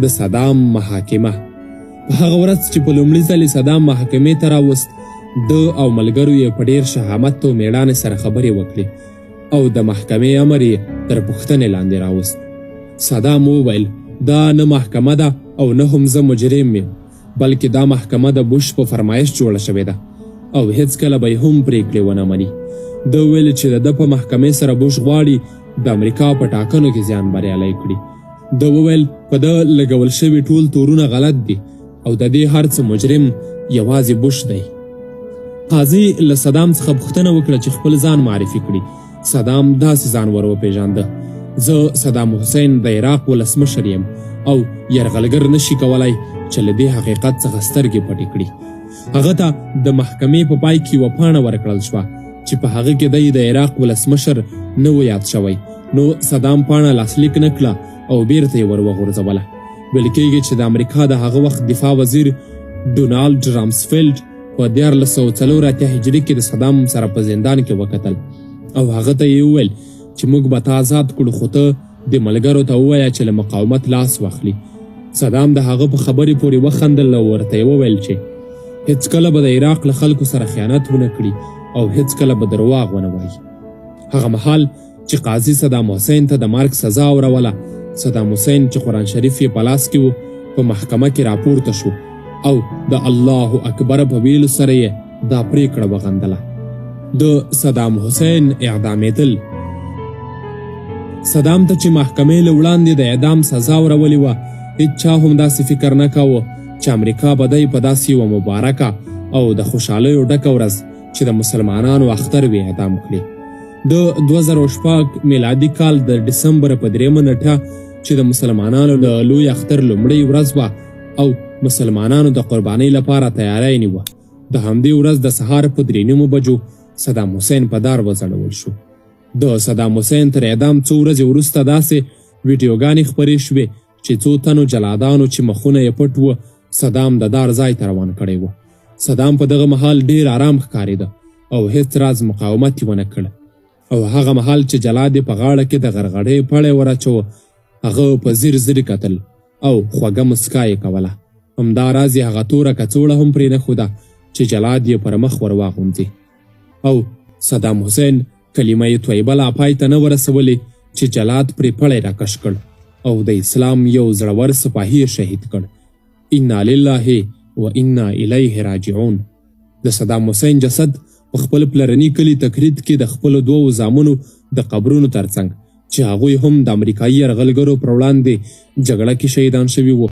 د صدام محاکمه. په هغه ورځ چې په لومړي ځل صدام محاکمې ته راوست، د او ملګرو یې په ډیر شهامت او میړانې سره خبرې وکړې او د محکمې امر یې تر پوښتنې لاندې راوست. صدام وویل دا نه محکمه ده او نه هم زه مجرم یم، بلکې دا محکمه د بوش په فرمایش جوړه شوې ده او هیڅکله به یې هم پریکړې ونه مني. ده ویل چې د ده په محکمې سره بوش غواړي د امریکا په ټاکنو کې ځان بریالی کړي. ده وویل په ده لګول شوي ټول تورونه غلط دي او د دې هر څه مجرم یوازې بوش دی. قاضي له صدام څخه پوښتنه وکړه چې خپل ځان معرفي کړي. صدام داسې ځان ور وپېژانده: زه صدام حسین د عراق ولسمشر یم او یرغلګر نشي کولی چې له دې حقیقت څخه سترګې پټې کړي. هغه ته د محکمې په پای کې یوه پاڼه ورکړل شوه چې په هغه کې دی د عراق ولسمشر نه و یاد شوی. نو صدام پاڼه لاسلیک نه کړه او بیرته یې ور وغورځوله. ویل کېږي چې د امریکا د هغه وخت دفاع وزیر ډونالډ رامسفیلډ په 1484 هجري کې د صدام سره په زندان کې وکتل او هغه ته یې وویل چې موږ به تا آزاد کړو، خو ته د ملګرو ته ووایه چې له مقاومت لاس واخلي. صدام د هغه په خبرې پورې وخندل او ورته یې وویل چې هیڅکله به د عراق له خلکو سره خیانت ونه کړي او هیڅکله به درواغ ونه وایي. هغه مهال چې قاضي صدام حسین ته د مرګ سزا اوروله، صدام حسین چې قرآن شریف یې په لاس کې و په محکمه کې راپورته شو او د الله اکبر په ویلو سره یې دا پریکړه وغندله: د صدام حسین اعدامېدل. صدام ته چې محکمې له وړاندې د اعدام سزا ورولې وه، هیچا هم داسې فکر نه کاوه چې امریکا به دی په داسې یوه مبارکه او د خوشحالیو ډکه ورځ چې د مسلمانانو اختر وي اعدام کړي. د 2006 میلادي کال د ډسمبر په 3 نیټه چې د مسلمانانو د لوی اختر لومړۍ ورځ وه او مسلمانانو د قربانۍ لپاره تیاری نیوه، د همدې ورځ د سهار په 3 بجو صدام حسین په دار وځړول شو. د صدام حسین تر اعدام څو ورځې وروسته داسې ویډیوګانې خپرې شوې چې څو تنو جلادانو چې مخونه یې پټ وه صدام د دار ځای ته روان کړی و. صدام په دغه مهال ډیر آرام ښکارېده او هیڅ راز مقاومت یې ونه کړ او هغه مهال چې جلاد یې په غاړه کې د غرغړې پړی وراچوه، هغه په ځیر ځیر کتل او خوږه مسکا یې کوله. همداراز یې هغه توره کڅوړه هم پرې نښوده چې جلاد یې پر مخ ور واغوندي او صدام حسین کلمه طیبه لا پای ته نه ورسولې چې جلاد پرې پړی راکش کړ او د اسلام یو زړور سپاهي شهید کړ. انا لله و انا الیه راجعون. د صدام حسین جسد په خپل پلرني کلي تکرید کې د خپلو 2 زامنو د قبرونو ترڅنګ چې هغوی هم د امریکایي یرغلګرو پر وړاندې جګړه کې شهیدان شوي وو